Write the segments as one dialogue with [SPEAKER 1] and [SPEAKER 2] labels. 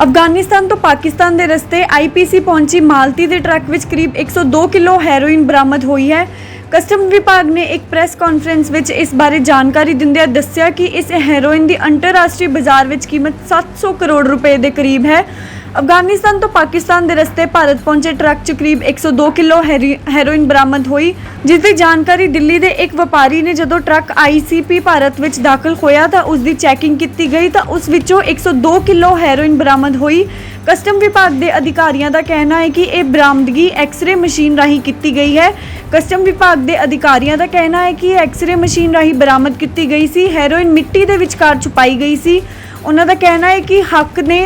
[SPEAKER 1] ਅਫਗਾਨਿਸਤਾਨ ਤੋਂ ਪਾਕਿਸਤਾਨ ਦੇ ਰਸਤੇ ਆਈਪੀਸੀ ਪਹੁੰਚੀ ਮਾਲਤੀ ਦੇ ਟਰੱਕ ਵਿੱਚ ਕਰੀਬ 102 ਕਿਲੋ ਹੈਰੋਇਨ ਬਰਾਮਦ ਹੋਈ ਹੈ। ਕਸਟਮ ਵਿਭਾਗ ਨੇ ਇੱਕ ਪ੍ਰੈਸ ਕਾਨਫਰੰਸ ਵਿੱਚ ਇਸ ਬਾਰੇ ਜਾਣਕਾਰੀ ਦਿੰਦਿਆਂ ਦੱਸਿਆ ਕਿ ਇਸ ਹੈਰੋਇਨ ਦੀ ਅੰਤਰਰਾਸ਼ਟਰੀ ਬਾਜ਼ਾਰ ਵਿੱਚ ਕੀਮਤ 700 ਕਰੋੜ ਰੁਪਏ ਦੇ ਕਰੀਬ ਹੈ। ਅਫਗਾਨਿਸਤਾਨ ਤੋਂ ਪਾਕਿਸਤਾਨ ਦੇ ਰਸਤੇ ਭਾਰਤ ਪਹੁੰਚੇ ਟਰੱਕ 'ਚ ਕਰੀਬ 102 ਕਿਲੋ ਹੈਰੋਇਨ ਬਰਾਮਦ ਹੋਈ, ਜਿਸ ਦੀ ਜਾਣਕਾਰੀ ਦਿੱਲੀ ਦੇ ਇੱਕ ਵਪਾਰੀ ਨੇ ਜਦੋਂ ਟਰੱਕ ਆਈਸੀਪੀ ਭਾਰਤ ਵਿੱਚ ਦਾਖਲ ਹੋਇਆ ਤਾਂ ਉਸ ਦੀ ਚੈਕਿੰਗ ਕੀਤੀ ਗਈ ਤਾਂ ਉਸ ਵਿੱਚੋਂ 102 ਕਿਲੋ ਹੈਰੋਇਨ ਬਰਾਮਦ ਹੋਈ। ਕਸਟਮ ਵਿਭਾਗ ਦੇ ਅਧਿਕਾਰੀਆਂ ਦਾ ਕਹਿਣਾ ਹੈ ਕਿ ਇਹ ਬਰਾਮਦਗੀ ਐਕਸ-ਰੇ ਮਸ਼ੀਨ ਰਾਹੀਂ ਕੀਤੀ ਗਈ ਹੈ। ਕਸਟਮ ਵਿਭਾਗ ਦੇ ਅਧਿਕਾਰੀਆਂ ਦਾ ਕਹਿਣਾ ਹੈ ਕਿ ਇਹ ਐਕਸ-ਰੇ ਮਸ਼ੀਨ ਰਾਹੀਂ ਬਰਾਮਦ ਕੀਤੀ ਗਈ ਸੀ। ਹੈਰੋਇਨ ਮਿੱਟੀ ਦੇ ਵਿਚਕਾਰ ਛੁਪਾਈ ਗਈ ਸੀ। ਉਹਨਾਂ ਦਾ ਕਹਿਣਾ ਹੈ ਕਿ ਹੱਕ ਨੇ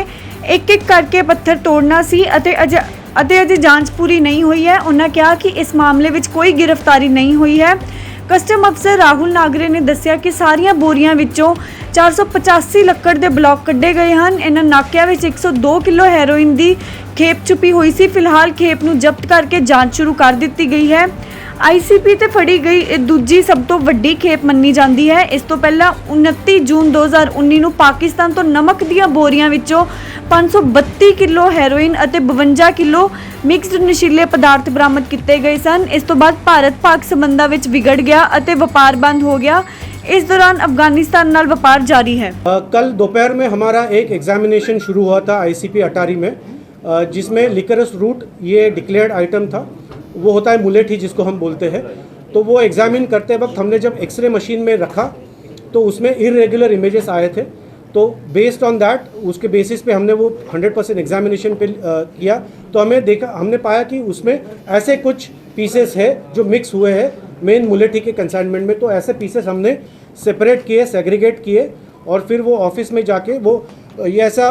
[SPEAKER 1] ਇੱਕ-ਇੱਕ ਕਰਕੇ ਪੱਥਰ ਤੋੜਨਾ ਸੀ ਅਤੇ ਅਜੇ ਜਾਂਚ ਪੂਰੀ ਨਹੀਂ ਹੋਈ ਹੈ। ਉਹਨਾਂ ਕਿਹਾ ਕਿ ਇਸ ਮਾਮਲੇ ਵਿੱਚ ਕੋਈ ਗ੍ਰਿਫਤਾਰੀ ਨਹੀਂ ਹੋਈ ਹੈ। ਕਸਟਮ ਅਫਸਰ ਰਾਹੁਲ ਨਾਗਰੇ ਨੇ ਦੱਸਿਆ ਕਿ ਸਾਰੀਆਂ ਬੋਰੀਆਂ ਵਿੱਚੋਂ 485 ਲੱਕੜ ਦੇ ਬਲੌਕ ਕੱਢੇ ਗਏ ਹਨ। ਇਹਨਾਂ ਨਾਕਿਆਂ ਵਿੱਚ 102 ਕਿਲੋ ਹੈਰੋਇਨ ਦੀ ਖੇਪ ਛੁਪੀ ਹੋਈ ਸੀ। ਫਿਲਹਾਲ ਖੇਪ ਨੂੰ ਜ਼ਬਤ ਕਰਕੇ ਜਾਂਚ ਸ਼ੁਰੂ ਕਰ ਦਿੱਤੀ ਗਈ ਹੈ। ਆਈਸੀਪੀ ਤੇ ਫੜੀ ਗਈ ਇਹ ਦੂਜੀ ਸਭ ਤੋਂ ਵੱਡੀ ਖੇਪ ਮੰਨੀ ਜਾਂਦੀ ਹੈ। ਇਸ ਤੋਂ ਪਹਿਲਾਂ 29 ਜੂਨ 2019 ਨੂੰ ਪਾਕਿਸਤਾਨ ਤੋਂ ਨਮਕ ਦੀਆਂ ਬੋਰੀਆਂ ਵਿੱਚੋਂ 532 ਕਿਲੋ ਹੈਰੋਇਨ ਅਤੇ 52 ਕਿਲੋ ਮਿਕਸਡ ਨਸ਼ੀਲੇ ਪਦਾਰਥ ਬਰਾਮਦ ਕੀਤੇ ਗਏ ਸਨ। ਇਸ ਤੋਂ ਬਾਅਦ ਭਾਰਤ-ਪਾਕ ਸੰਬੰਧਾਂ ਵਿੱਚ ਵਿਗੜ ਗਿਆ ਅਤੇ ਵਪਾਰ ਬੰਦ ਹੋ गया। इस दौरान अफगानिस्तान नाल व्यापार जारी है।
[SPEAKER 2] कल दोपहर में हमारा एक एग्जामिनेशन शुरू हुआ था आईसीपी अटारी में, जिसमें लिकरस रूट ये डिक्लेयर्ड आइटम था। वो होता है मुलेठी जिसको हम बोलते हैं। तो वो एग्जामिन करते वक्त हमने जब एक्सरे मशीन में रखा तो उसमें इरेगुलर इमेजेस आए थे। तो बेस्ड ऑन दैट उसके बेसिस पे हमने वो 100% एग्जामिनेशन पे किया तो हमने पाया कि उसमें ऐसे कुछ पीसेस है जो मिक्स हुए हैं मेन मुलेठी के कंसाइनमेंट में। तो ऐसे पीसेस हमने सेपरेट किए, सेग्रीगेट किए और फिर वो ऑफिस में जाके वो ये ऐसा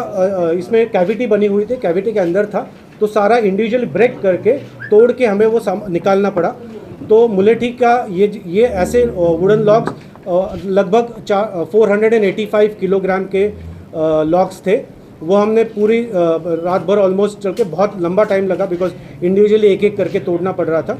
[SPEAKER 2] इसमें कैविटी बनी हुई थी, कैविटी के अंदर था तो सारा इंडिविजुअल ब्रेक करके तोड़ के हमें वो निकालना पड़ा। तो मुलेठी का ये ऐसे वुडन लॉग्स लगभग 485 किलोग्राम के लॉग्स थे। वो हमने पूरी रात भर ऑलमोस्ट चल के बहुत लंबा टाइम लगा बिकॉज इंडिविजुअली एक एक करके तोड़ना पड़ रहा था।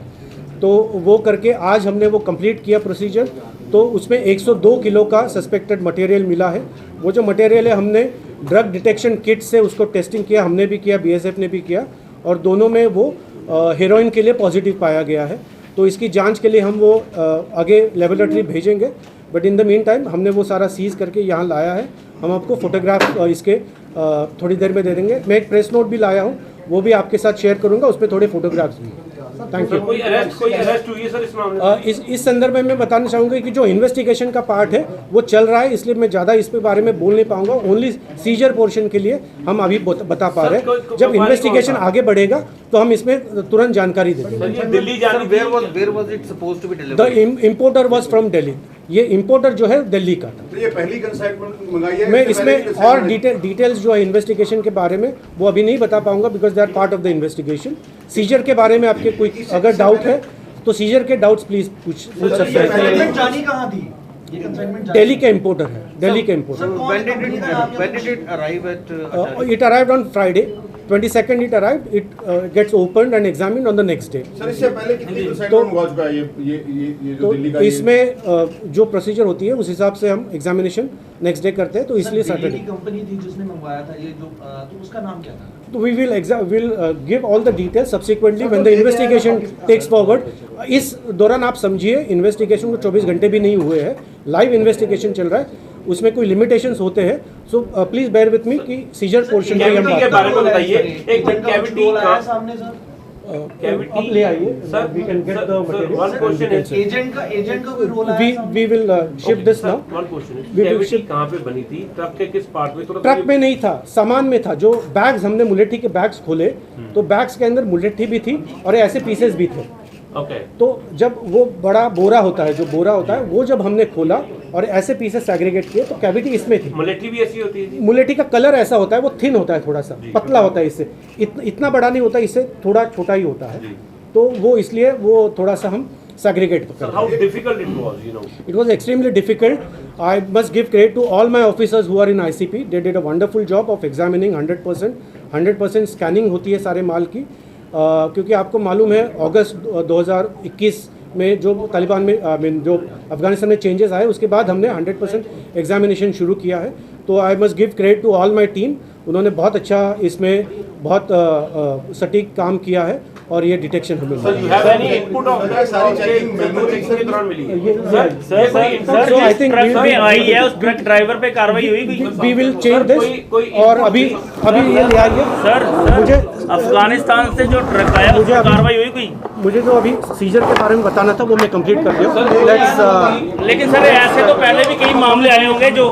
[SPEAKER 2] तो वो करके आज हमने वो कंप्लीट किया प्रोसीजर। तो उसमें 102 किलो का सस्पेक्टेड मटेरियल मिला है। वो जो मटेरियल है हमने ड्रग डिटेक्शन किट से उसको टेस्टिंग किया, हमने भी किया, बीएसएफ ने भी किया और दोनों में वो हेरोइन के लिए पॉजिटिव पाया गया है। तो इसकी जांच के लिए हम वो आगे लेबोरेटरी भेजेंगे। But in the mean time हमने वो सारा सीज करके यहाँ लाया है। हम आपको फोटोग्राफ इसके थोड़ी देर में दे देंगे। मैं एक प्रेस नोट भी लाया हूँ, वो भी आपके साथ शेयर करूँगा, उस पर थोड़े फोटोग्राफ्स भी। Thank you.
[SPEAKER 3] कोई अरेस्ट हुई है सर इस मामले में?
[SPEAKER 2] इस संदर्भ में मैं बताना चाहूँगा कि जो इन्वेस्टिगेशन का पार्ट है वो चल रहा है, इसलिए मैं ज़्यादा इस पे बारे में बोल नहीं पाऊँगा। ओनली सीजर पोर्शन के लिए हम अभी बता पा रहे हैं। जब इन्वेस्टिगेशन आगे बढ़ेगा तो हम इसमें तुरंत जानकारी देंगे।
[SPEAKER 3] दिल्ली जाने
[SPEAKER 2] the importer was from Delhi. ये इम्पोर्टर जो है दिल्ली का था।
[SPEAKER 4] तो ये पहली कंसाइनमेंट मंगाई है?
[SPEAKER 2] मैं इसमें और डिटेल्स जो है इन्वेस्टिगेशन के बारे में वो अभी नहीं बता पाऊंगा because they are part of the investigation. Seizure के बारे में आपके कोई अगर डाउट है तो सीजर के डाउट्स प्लीज पूछ सकते हैं।
[SPEAKER 5] जानी कहाँ थी? ये कंसाइनमेंट
[SPEAKER 2] दिल्ली के इम्पोर्टर है, दिल्ली के importer. It arrived on Friday, 22nd it arrived. It gets opened and examined on the next day.
[SPEAKER 4] Sir इससे पहले कितनी कंसाइनमेंट मंगवा चुका है ये जो
[SPEAKER 2] तो
[SPEAKER 4] दिल्ली का?
[SPEAKER 2] इसमें जो प्रोसीजर होती है उस हिसाब से हम एग्जामिनेशन नेक्स्ट डे करते हैं। तो इसलिए सैटरडे
[SPEAKER 5] कंपनी थी जिसने मंगवाया था ये जो, तो उसका नाम क्या था?
[SPEAKER 2] तो we will give all the details subsequently when the investigation takes forward। इस दौरान आप समझिए इन्वेस्टिगेशन को 24 घंटे भी नहीं हुए हैं, लाइव इन्वेस्टिगेशन चल रहा है, उसमें कोई लिमिटेशंस होते हैं। So please bear with me कि सीजर पोर्शन
[SPEAKER 3] के बारे में बताइए। एक कैविटी का
[SPEAKER 5] सामने सर
[SPEAKER 2] अब ले आइए sir, we can get the
[SPEAKER 3] one question है
[SPEAKER 5] एजेंट का कोई रोल है?
[SPEAKER 2] We will shift this now.
[SPEAKER 3] One question है कैविटी कहां पे बनी थी? ट्रक के किस पार्ट में?
[SPEAKER 2] ट्रक में नहीं था, सामान में था। जो बैग्स हमने मुलेठी के बैग्स खोले तो बैग्स के अंदर मुलेठी भी थी और ऐसे पीसेस भी थे।
[SPEAKER 3] ओके।
[SPEAKER 2] तो जब वो बड़ा बोरा होता है, जो बोरा होता है, वो जब हमने खोला और ऐसे पीसेस सेग्रीगेट किए तो कैविटी इसमें थी।
[SPEAKER 3] मुलेठी भी ऐसी होती है?
[SPEAKER 2] मुलेठी का कलर ऐसा होता है, वो थिन होता है, थोड़ा सा पतला होता है, इससे इतना बड़ा नहीं होता, इससे थोड़ा छोटा ही होता है। तो वो इसलिए वो थोड़ा सा हम सेग्रीगेट करते हैं।
[SPEAKER 3] How difficult it was, you know?
[SPEAKER 2] It was extremely difficult. I must give credit to all my officers who are in ICP. They did a wonderful job of examining 100% scanning होती है सारे माल की। क्योंकि आपको मालूम है अगस्त 2021 में जो तालिबान में जो अफगानिस्तान में चेंजेस आए उसके बाद हमने 100% एग्जामिनेशन शुरू किया है। तो I must give credit to all my team. उन्होंने बहुत अच्छा इसमें बहुत सटीक काम किया है और ये डिटेक्शन हमें
[SPEAKER 3] sir you have any input of that सारी चेकिंग के दौरान मिली है
[SPEAKER 2] सर आई थिंक
[SPEAKER 6] ट्रक में आई है, उस ट्रक ड्राइवर पे कार्रवाई हुई कोई?
[SPEAKER 2] वी विल चेंज दिस और अभी ये ले आइए
[SPEAKER 6] सर
[SPEAKER 2] मुझे
[SPEAKER 6] अफगानिस्तान से जो ट्रक आया उस पर कार्रवाई हुई कोई?
[SPEAKER 2] मुझे जो अभी सीजर के बारे में बताना था वो मैं कंप्लीट कर दिया।
[SPEAKER 6] लेकिन सर ऐसे तो पहले भी कई मामले आए होंगे जो